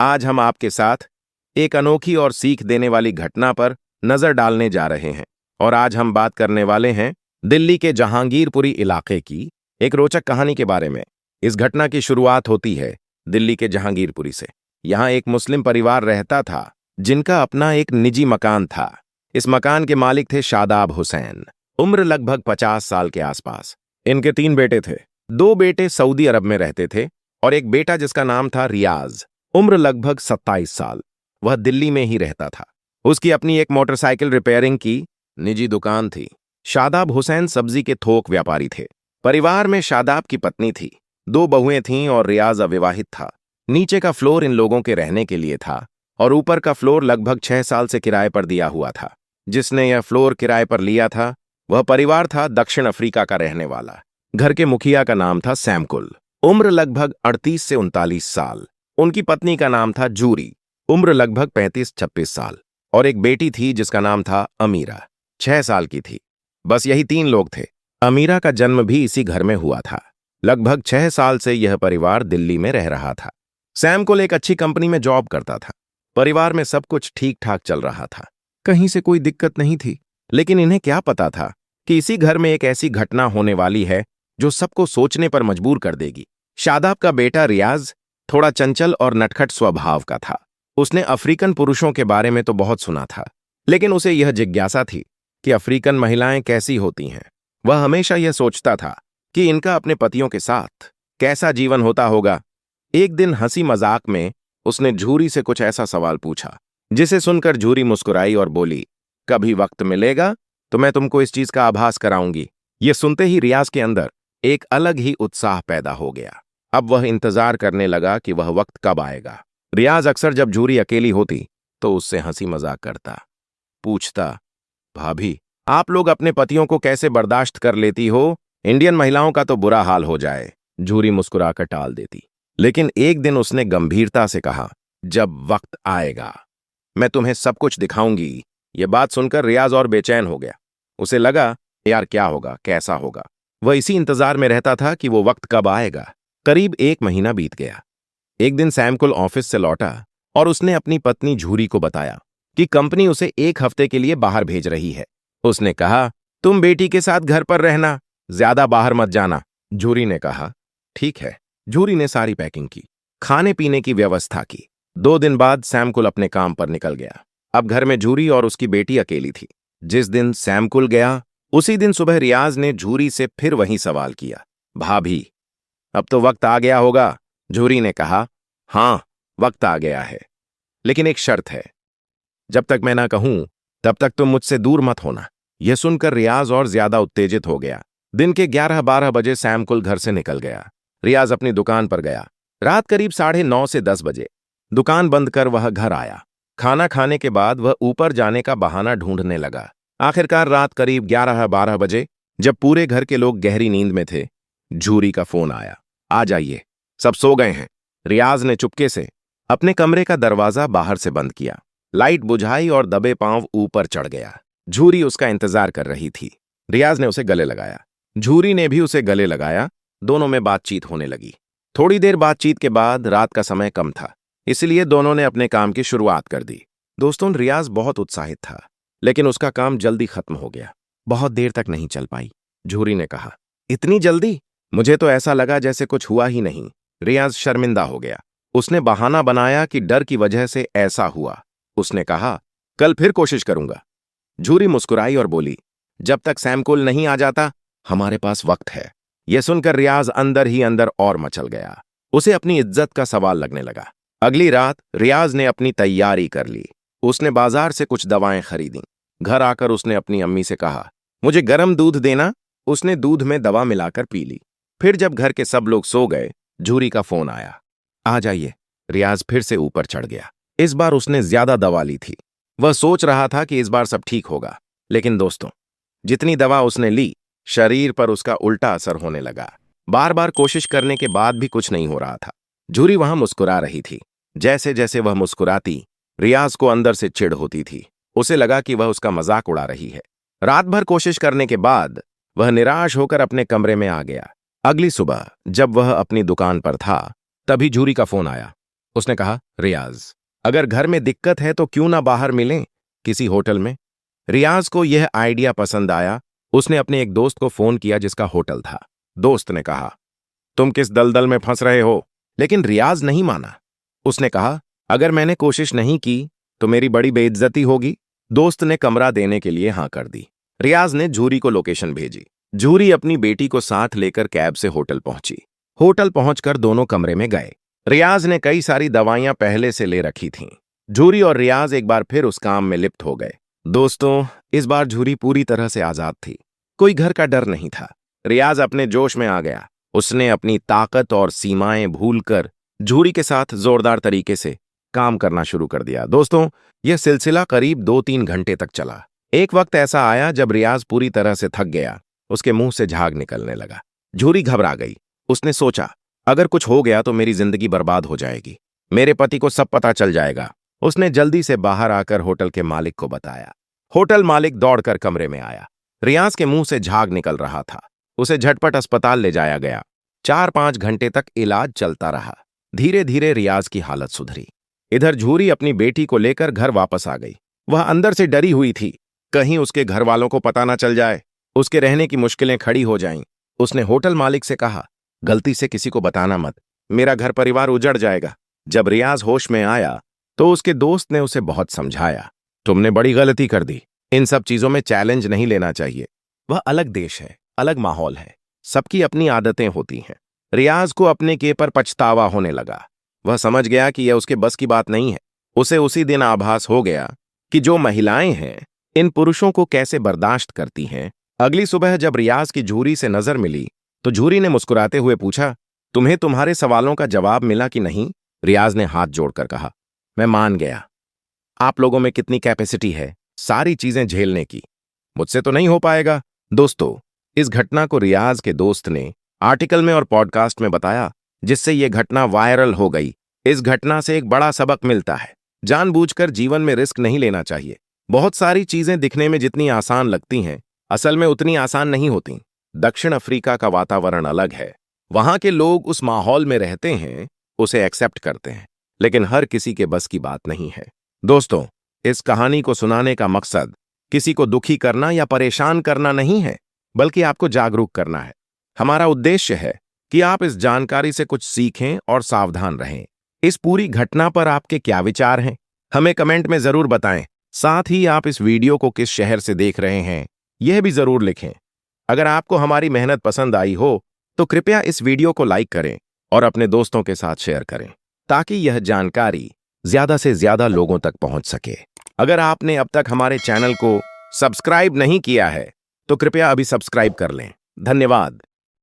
आज हम आपके साथ एक अनोखी और सीख देने वाली घटना पर नजर डालने जा रहे हैं। और आज हम बात करने वाले हैं दिल्ली के जहांगीरपुरी इलाके की एक रोचक कहानी के बारे में। इस घटना की शुरुआत होती है दिल्ली के जहांगीरपुरी से। यहाँ एक मुस्लिम परिवार रहता था जिनका अपना एक निजी मकान था। इस मकान के मालिक थे शादाब हुसैन, उम्र लगभग 50 साल के आसपास। इनके 3 बेटे थे। 2 बेटे सऊदी अरब में रहते थे और एक बेटा जिसका नाम था रियाज, उम्र लगभग 27 साल। वह दिल्ली में ही रहता था। उसकी अपनी एक मोटरसाइकिल रिपेयरिंग की निजी दुकान थी। शादाब हुसैन सब्जी के थोक व्यापारी थे। परिवार में शादाब की पत्नी थी, 2 बहुएं थीं और रियाज अविवाहित था। नीचे का फ्लोर इन लोगों के रहने के लिए था और ऊपर का फ्लोर लगभग 6 साल से किराए पर दिया हुआ था। जिसने यह फ्लोर किराए पर लिया था वह परिवार था दक्षिण अफ्रीका का रहने वाला। घर के मुखिया का नाम था सैमकुल, उम्र लगभग 38 से 39 साल। उनकी पत्नी का नाम था जूरी, उम्र लगभग 35-26 साल। और एक बेटी थी जिसका नाम था अमीरा, 6 साल की थी। बस यही 3 लोग थे। अमीरा का जन्म भी इसी घर में हुआ था। लगभग 6 साल से यह परिवार दिल्ली में रह रहा था। सैमकुल एक अच्छी कंपनी में जॉब करता था। परिवार में सब कुछ ठीक ठाक चल रहा था, कहीं से कोई दिक्कत नहीं थी। लेकिन इन्हें क्या पता था कि इसी घर में एक ऐसी घटना होने वाली है जो सबको सोचने पर मजबूर कर देगी। शादाब का बेटा रियाज थोड़ा चंचल और नटखट स्वभाव का था। उसने अफ्रीकन पुरुषों के बारे में तो बहुत सुना था, लेकिन उसे यह जिज्ञासा थी कि अफ्रीकन महिलाएं कैसी होती हैं। वह हमेशा यह सोचता था कि इनका अपने पतियों के साथ कैसा जीवन होता होगा। एक दिन हंसी मजाक में उसने झूरी से कुछ ऐसा सवाल पूछा जिसे सुनकर झूरी मुस्कुराई और बोली, कभी वक्त मिलेगा तो मैं तुमको इस चीज का आभास कराऊंगी। यह सुनते ही रियाज के अंदर एक अलग ही उत्साह पैदा हो गया। अब वह इंतजार करने लगा कि वह वक्त कब आएगा। रियाज अक्सर जब झूरी अकेली होती तो उससे हंसी मजाक करता, पूछता, भाभी आप लोग अपने पतियों को कैसे बर्दाश्त कर लेती हो? इंडियन महिलाओं का तो बुरा हाल हो जाए। झूरी मुस्कुराकर टाल देती। लेकिन एक दिन उसने गंभीरता से कहा, जब वक्त आएगा मैं तुम्हें सब कुछ दिखाऊंगी। यह बात सुनकर रियाज और बेचैन हो गया। उसे लगा, यार क्या होगा, कैसा होगा। वह इसी इंतजार में रहता था कि वो वक्त कब आएगा। करीब 1 महीना बीत गया। एक दिन सैमकुल ऑफिस से लौटा और उसने अपनी पत्नी झूरी को बताया कि कंपनी उसे 1 हफ्ते के लिए बाहर भेज रही है। उसने कहा, तुम बेटी के साथ घर पर रहना, ज्यादा बाहर मत जाना। झूरी ने कहा, ठीक है। झूरी ने सारी पैकिंग की, खाने पीने की व्यवस्था की। 2 दिन बाद सैमकुल अपने काम पर निकल गया। अब घर में झूरी और उसकी बेटी अकेली थी। जिस दिन सैमकुल गया उसी दिन सुबह रियाज ने झूरी से फिर वही सवाल किया, भाभी अब तो वक्त आ गया होगा। झूरी ने कहा, हाँ वक्त आ गया है, लेकिन एक शर्त है, जब तक मैं ना कहूं तब तक तुम मुझसे दूर मत होना। यह सुनकर रियाज और ज्यादा उत्तेजित हो गया। दिन के 11-12 बजे सैमकुल घर से निकल गया। रियाज अपनी दुकान पर गया। रात करीब 9:30 से 10 बजे दुकान बंद कर वह घर आया। खाना खाने के बाद वह ऊपर जाने का बहाना ढूंढने लगा। आखिरकार रात करीब 11-12 बजे जब पूरे घर के लोग गहरी नींद में थे, झूरी का फोन आया, आ जाइए, सब सो गए हैं। रियाज ने चुपके से अपने कमरे का दरवाजा बाहर से बंद किया, लाइट बुझाई और दबे पांव ऊपर चढ़ गया। झूरी उसका इंतजार कर रही थी। रियाज ने उसे गले लगाया, झूरी ने भी उसे गले लगाया। दोनों में बातचीत होने लगी। थोड़ी देर बातचीत के बाद रात का समय कम था, इसलिए दोनों ने अपने काम की शुरुआत कर दी। दोस्तों, रियाज बहुत उत्साहित था, लेकिन उसका काम जल्दी खत्म हो गया। बहुत देर तक नहीं चल पाई। झूरी ने कहा, इतनी जल्दी? मुझे तो ऐसा लगा जैसे कुछ हुआ ही नहीं। रियाज शर्मिंदा हो गया। उसने बहाना बनाया कि डर की वजह से ऐसा हुआ। उसने कहा, कल फिर कोशिश करूंगा। झूरी मुस्कुराई और बोली, जब तक सैमकुल नहीं आ जाता हमारे पास वक्त है। यह सुनकर रियाज अंदर ही अंदर और मचल गया। उसे अपनी इज्जत का सवाल लगने लगा। अगली रात रियाज ने अपनी तैयारी कर ली। उसने बाजार से कुछ दवाएं खरीदी। घर आकर उसने अपनी अम्मी से कहा, मुझे गर्म दूध देना। उसने दूध में दवा मिलाकर पी ली। फिर जब घर के सब लोग सो गए, झूरी का फोन आया, आ जाइए। रियाज फिर से ऊपर चढ़ गया। इस बार उसने ज्यादा दवा ली थी। वह सोच रहा था कि इस बार सब ठीक होगा, लेकिन दोस्तों, जितनी दवा उसने ली शरीर पर उसका उल्टा असर होने लगा। बार बार कोशिश करने के बाद भी कुछ नहीं हो रहा था। झूरी वहां मुस्कुरा रही थी। जैसे जैसे वह मुस्कुराती, रियाज को अंदर से चिढ़ होती थी। उसे लगा कि वह उसका मजाक उड़ा रही है। रात भर कोशिश करने के बाद वह निराश होकर अपने कमरे में आ गया। अगली सुबह जब वह अपनी दुकान पर था, तभी झूरी का फोन आया। उसने कहा, रियाज, अगर घर में दिक्कत है तो क्यों ना बाहर मिलें, किसी होटल में। रियाज को यह आइडिया पसंद आया। उसने अपने एक दोस्त को फोन किया जिसका होटल था। दोस्त ने कहा, तुम किस दलदल में फंस रहे हो? लेकिन रियाज नहीं माना। उसने कहा, अगर मैंने कोशिश नहीं की तो मेरी बड़ी बेइज्जती होगी। दोस्त ने कमरा देने के लिए हां कर दी। रियाज ने झूरी को लोकेशन भेजी। झूरी अपनी बेटी को साथ लेकर कैब से होटल पहुंची। होटल पहुंचकर दोनों कमरे में गए। रियाज ने कई सारी दवाइयां पहले से ले रखी थीं। झूरी और रियाज एक बार फिर उस काम में लिप्त हो गए। दोस्तों, इस बार झूरी पूरी तरह से आजाद थी। कोई घर का डर नहीं था। रियाज अपने जोश में आ गया। उसने अपनी ताकत और सीमाएं भूलकर झूरी के साथ जोरदार तरीके से काम करना शुरू कर दिया। दोस्तों, यह सिलसिला करीब 2-3 घंटे तक चला। एक वक्त ऐसा आया जब रियाज पूरी तरह से थक गया। उसके मुंह से झाग निकलने लगा। झूरी घबरा गई। उसने सोचा, अगर कुछ हो गया तो मेरी जिंदगी बर्बाद हो जाएगी। मेरे पति को सब पता चल जाएगा। उसने जल्दी से बाहर आकर होटल के मालिक को बताया। होटल मालिक दौड़कर कमरे में आया। रियाज के मुंह से झाग निकल रहा था। उसे झटपट अस्पताल ले जाया गया। 4-5 घंटे तक इलाज चलता रहा। धीरे धीरे रियाज की हालत सुधरी। इधर झूरी अपनी बेटी को लेकर घर वापस आ गई। वह अंदर से डरी हुई थी, कहीं उसके घर वालों को पता ना चल जाए, उसके रहने की मुश्किलें खड़ी हो जाएं। उसने होटल मालिक से कहा, गलती से किसी को बताना मत, मेरा घर परिवार उजड़ जाएगा। जब रियाज होश में आया तो उसके दोस्त ने उसे बहुत समझाया, तुमने बड़ी गलती कर दी, इन सब चीजों में चैलेंज नहीं लेना चाहिए। वह अलग देश है, अलग माहौल है, सबकी अपनी आदतें होती हैं। रियाज को अपने के पर पछतावा होने लगा। वह समझ गया कि यह उसके बस की बात नहीं है। उसे उसी दिन आभास हो गया कि जो महिलाएं हैं इन पुरुषों को कैसे बर्दाश्त करती हैं। अगली सुबह जब रियाज की झूरी से नजर मिली तो झूरी ने मुस्कुराते हुए पूछा, तुम्हें तुम्हारे सवालों का जवाब मिला कि नहीं? रियाज ने हाथ जोड़कर कहा, मैं मान गया। आप लोगों में कितनी कैपेसिटी है सारी चीजें झेलने की, मुझसे तो नहीं हो पाएगा। दोस्तों, इस घटना को रियाज के दोस्त ने आर्टिकल में और पॉडकास्ट में बताया, जिससे यह घटना वायरल हो गई। इस घटना से एक बड़ा सबक मिलता है, जानबूझकर जीवन में रिस्क नहीं लेना चाहिए। बहुत सारी चीजें दिखने में जितनी आसान लगती हैं, असल में उतनी आसान नहीं होती। दक्षिण अफ्रीका का वातावरण अलग है। वहां के लोग उस माहौल में रहते हैं, उसे एक्सेप्ट करते हैं, लेकिन हर किसी के बस की बात नहीं है। दोस्तों, इस कहानी को सुनाने का मकसद किसी को दुखी करना या परेशान करना नहीं है, बल्कि आपको जागरूक करना है। हमारा उद्देश्य है कि आप इस जानकारी से कुछ सीखें और सावधान रहें। इस पूरी घटना पर आपके क्या विचार हैं, हमें कमेंट में जरूर बताएं। साथ ही आप इस वीडियो को किस शहर से देख रहे हैं, यह भी जरूर लिखें। अगर आपको हमारी मेहनत पसंद आई हो तो कृपया इस वीडियो को लाइक करें और अपने दोस्तों के साथ शेयर करें, ताकि यह जानकारी ज्यादा से ज्यादा लोगों तक पहुंच सके। अगर आपने अब तक हमारे चैनल को सब्सक्राइब नहीं किया है तो कृपया अभी सब्सक्राइब कर लें। धन्यवाद।